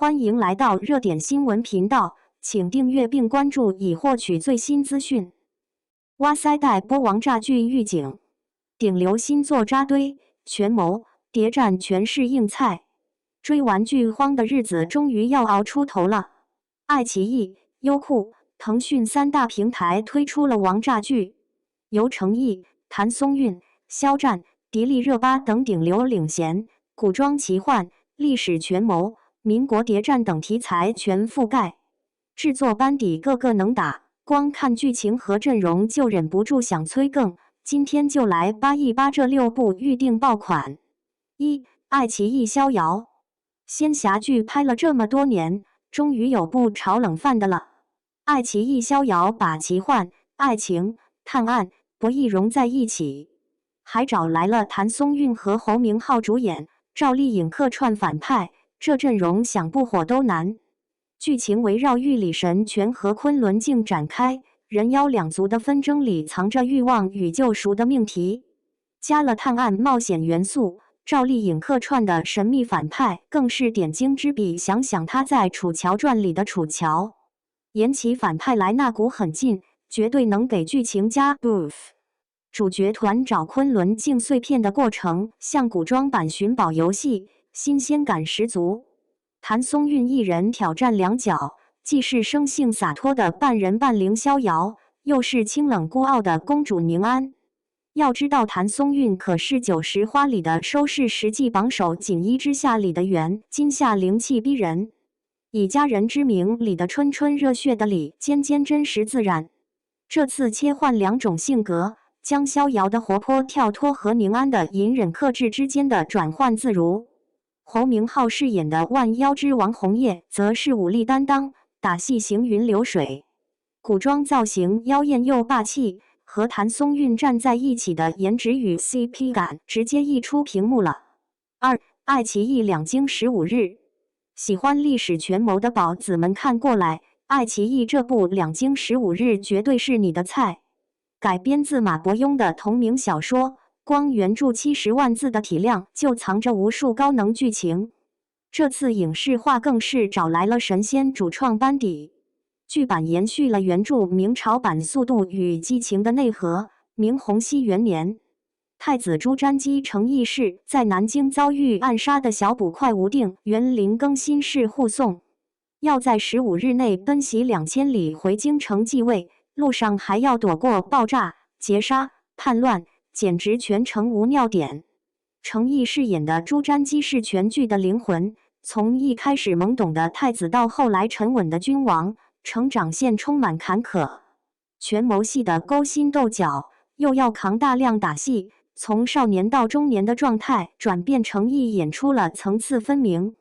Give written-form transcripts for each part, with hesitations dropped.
欢迎来到热点新闻频道，请订阅并关注以获取最新资讯。哇塞待播王炸剧预警，顶流新作扎堆，权谋谍战全是硬菜。追完剧荒的日子终于要熬出头了。爱奇艺、优酷、腾讯三大平台推出了王炸剧，由程毅、谭松韵、肖战、迪丽热巴等顶流领衔，古装奇幻、历史权谋、民国谍战等题材全覆盖，制作班底个个能打，光看剧情和阵容就忍不住想催更。今天就来扒一扒这6部预定爆款。1. 爱奇艺逍遥，仙侠剧拍了这么多年，终于有部炒冷饭的了。爱奇艺逍遥把奇幻、爱情、探案、博弈融在一起，还找来了谭松韵和侯明昊主演，赵丽颖客串反派，这阵容想不火都难。剧情围绕玉里神拳和昆仑镜展开，人妖两族的纷争里藏着欲望与救赎的命题，加了探案冒险元素。赵丽颖客串的神秘反派更是点睛之笔，想想她在《楚乔传》里的楚乔，演起反派来那股狠劲，绝对能给剧情加 buff。主角团找昆仑镜碎片的过程像古装版寻宝游戏，新鲜感十足。谭松韵一人挑战两角，既是生性洒脱的半人半灵逍遥，又是清冷孤傲的公主宁安。要知道谭松韵可是90花里的收视实际榜首，锦衣之下里的袁今夏灵气逼人，以家人之名里的春春热血的李尖尖真实自然。这次切换两种性格，将逍遥的活泼跳脱和宁安的隐忍克制之间的转换自如。侯明昊饰演的万妖之王红叶则是武力担当，打戏行云流水，古装造型妖艳又霸气，和谭松韵站在一起的颜值与 CP 感直接溢出屏幕了。2. 爱奇艺两京15日，喜欢历史权谋的宝子们看过来，爱奇艺这部两京15日绝对是你的菜。改编自马伯庸的同名小说，光原著70万字的体量就藏着无数高能剧情。这次影视化更是找来了神仙主创班底，剧版延续了原著明朝版《速度与激情》的内核。明洪熙元年，太子朱瞻基程义士在南京遭遇暗杀的小捕快吴定元临更新世护送，要在15日内奔袭2000里回京城继位，路上还要躲过爆炸、劫杀、叛乱，简直全程无尿点。程义饰演的朱瞻基是全剧的灵魂，从一开始懵懂的太子到后来沉稳的君王，成长线充满坎坷。权谋戏的勾心斗角，又要扛大量打戏，从少年到中年的状态转变，程义演出了层次分明。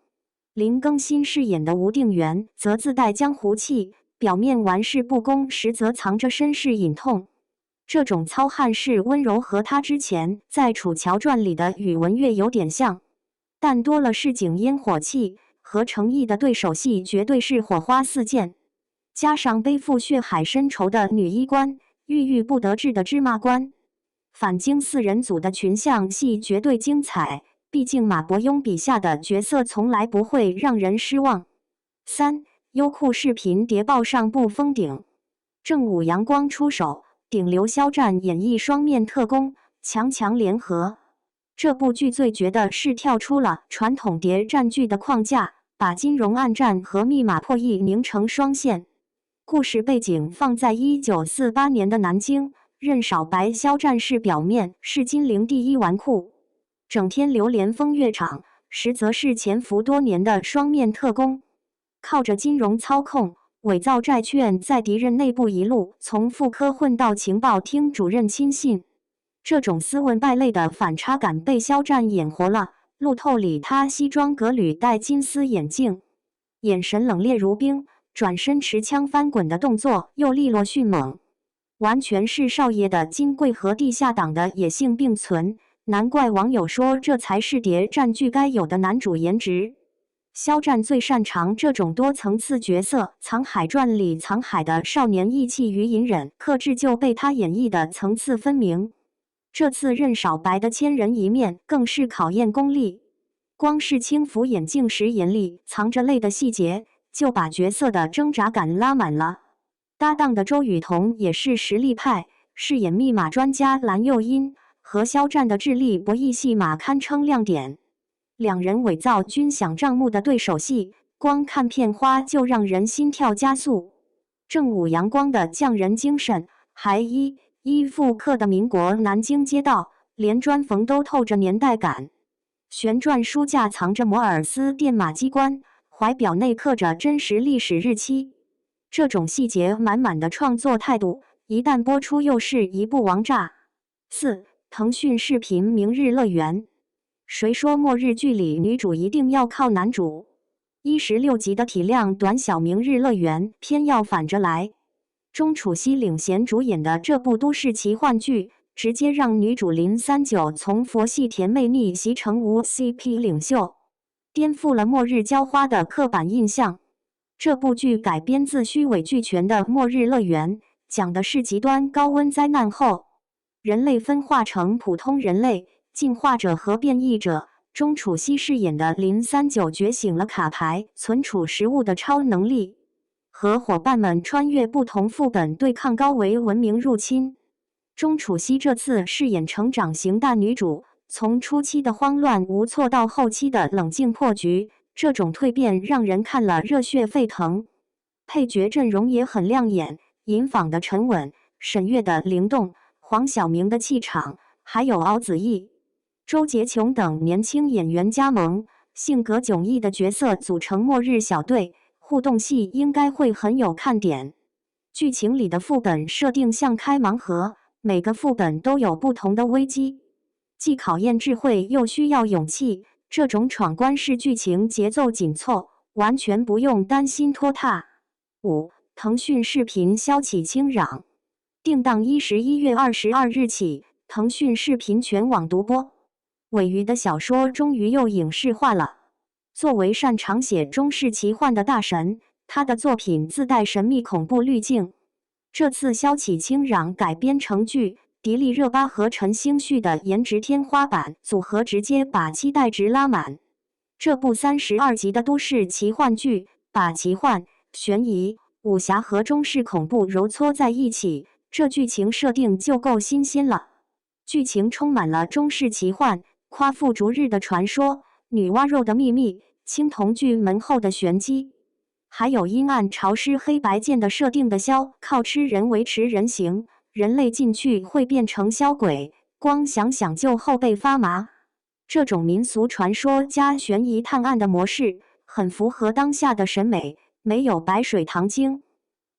林更新饰演的吴定元则自带江湖气，表面玩世不恭，实则藏着身世隐痛。这种糙汉式温柔和他之前在《楚乔传》里的宇文玥有点像，但多了市井烟火气，和程毅的对手戏绝对是火花四溅。加上背负血海深仇的女医官，郁郁不得志的芝麻官，反京4人组的群像戏绝对精彩。毕竟马伯庸笔下的角色从来不会让人失望。3. 优酷视频谍报上部封顶，正午阳光出手，顶流肖战演绎双面特工，强强联合。这部剧最绝的是跳出了传统谍战剧的框架，把金融暗战和密码破译拧成双线。故事背景放在1948年的南京，任少白肖战士表面是金陵第一纨绔，整天流连风月场，实则是潜伏多年的双面特工，靠着金融操控伪造债券，在敌人内部一路从副科混到情报厅主任亲信。这种斯文败类的反差感被肖战演活了。路透里他西装革履，戴金丝眼镜，眼神冷冽如冰，转身持枪翻滚的动作又利落迅猛，完全是少爷的金贵和地下党的野性并存。难怪网友说这才是谍战剧该有的男主颜值。肖战最擅长这种多层次角色，《藏海传》里藏海的少年义气与隐忍克制就被他演绎的层次分明。这次任少白的千人一面更是考验功力。光是轻扶眼镜时眼里藏着泪的细节，就把角色的挣扎感拉满了。搭档的周雨彤也是实力派，饰演密码专家蓝又英和肖战的智力博弈戏码堪称亮点。两人伪造军饷账目的对手戏，光看片花就让人心跳加速。正午阳光的匠人精神，还一复刻的民国南京街道，连砖缝都透着年代感。旋转书架藏着摩尔斯电码机关，怀表内刻着真实历史日期。这种细节满满的创作态度，一旦播出又是一部王炸。4. 腾讯视频《明日乐园》。谁说末日剧里女主一定要靠男主？16集的体量短小《明日乐园》偏要反着来。钟楚曦领衔主演的这部都市奇幻剧，直接让女主林39从佛系甜妹逆袭成无 CP 领袖，颠覆了末日浇花的刻板印象。这部剧改编自虚伪俱全的《末日乐园》，讲的是极端高温灾难后，人类分化成普通人类、进化者和变异者。钟楚曦饰演的林39觉醒了卡牌存储食物的超能力，和伙伴们穿越不同副本对抗高维文明入侵。钟楚曦这次饰演成长型大女主，从初期的慌乱无措到后期的冷静破局，这种蜕变让人看了热血沸腾。配角阵容也很亮眼，尹昉的沉稳，沈月的灵动，黄晓明的气场，还有敖子逸、周洁琼等年轻演员加盟，性格迥异的角色组成末日小队，互动戏应该会很有看点。剧情里的副本设定像开盲盒，每个副本都有不同的危机，既考验智慧又需要勇气。这种闯关式剧情节奏紧凑，完全不用担心拖沓。5. 腾讯视频消起清壤。定档11月22日起，腾讯视频全网独播。尾鱼的小说终于又影视化了。作为擅长写中式奇幻的大神，他的作品自带神秘恐怖滤镜。这次消起清壤改编成剧，迪丽热巴和陈星旭的颜值天花板组合直接把期待值拉满。这部32集的都市奇幻剧，把奇幻、悬疑、武侠和中式恐怖揉搓在一起，这剧情设定就够新鲜了。剧情充满了中式奇幻、夸父逐日的传说、女娲肉的秘密、青铜巨门后的玄机，还有阴暗潮湿黑白剑的设定的枭靠吃人维持人形，人类进去会变成枭鬼，光想想就后背发麻。这种民俗传说加悬疑探案的模式，很符合当下的审美，没有白水糖精。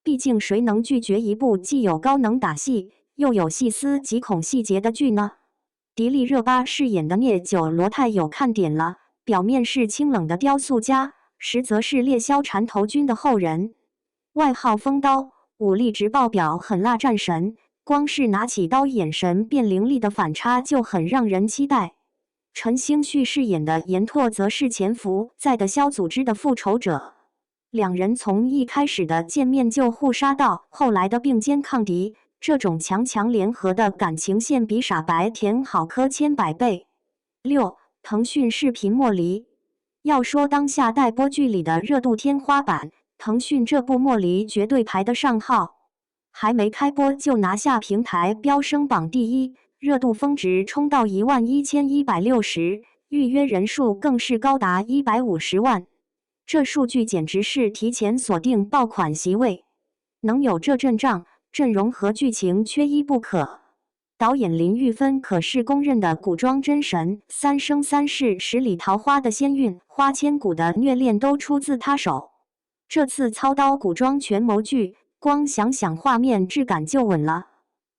毕竟谁能拒绝一部既有高能打戏，又有细思极恐细节的剧呢？迪丽热巴饰演的聂九罗太有看点了，表面是清冷的雕塑家，实则是猎枭缠头军的后人，外号风刀，武力值爆表，狠辣战神。光是拿起刀眼神变凌厉的反差就很让人期待。陈星旭饰演的严拓则是潜伏在的枭组织的复仇者，两人从一开始的见面就互杀到后来的并肩抗敌，这种强强联合的感情线比傻白甜好磕千百倍。6. 腾讯视频莫离。要说当下待播剧里的热度天花板，腾讯这部莫离绝对排得上号。还没开播就拿下平台飙升榜第一，热度峰值冲到11160，预约人数更是高达150万。这数据简直是提前锁定爆款席位，能有这阵仗，阵容和剧情缺一不可。导演林玉芬可是公认的古装真神，三生三世十里桃花的仙韵，花千骨的虐恋都出自他手。这次操刀古装权谋剧，光想想画面质感就稳了，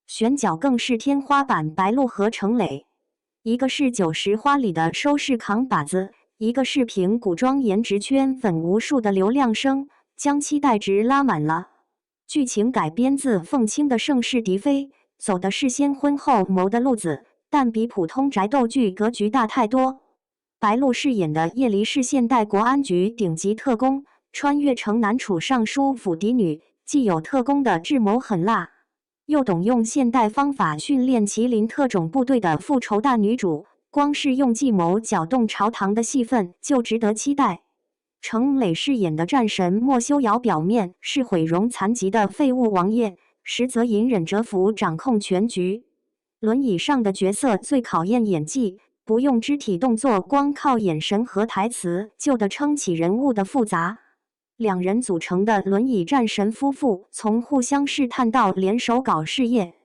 选角更是天花板，白鹿和程磊，一个是90花里的收视扛把子，一个是凭古装颜值圈粉无数的流量生，将期待值拉满了。剧情改编自凤青的盛世嫡妃，走的是先婚后谋的路子，但比普通宅斗剧格局大太多。白鹿饰演的叶离是现代国安局顶级特工，穿越成南楚尚书府嫡女，既有特工的智谋狠辣，又懂用现代方法训练麒麟特种部队的复仇大女主，光是用计谋搅动朝堂的戏份就值得期待。程磊饰演的战神莫修瑶，表面是毁容残疾的废物王爷，实则隐忍蛰伏，掌控全局。轮椅上的角色最考验演技，不用肢体动作，光靠眼神和台词就得撑起人物的复杂。两人组成的轮椅战神夫妇，从互相试探到联手搞事业，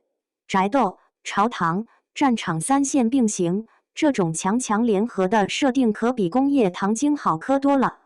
宅斗、朝堂、战场三线并行，这种强强联合的设定可比工业糖精好磕多了。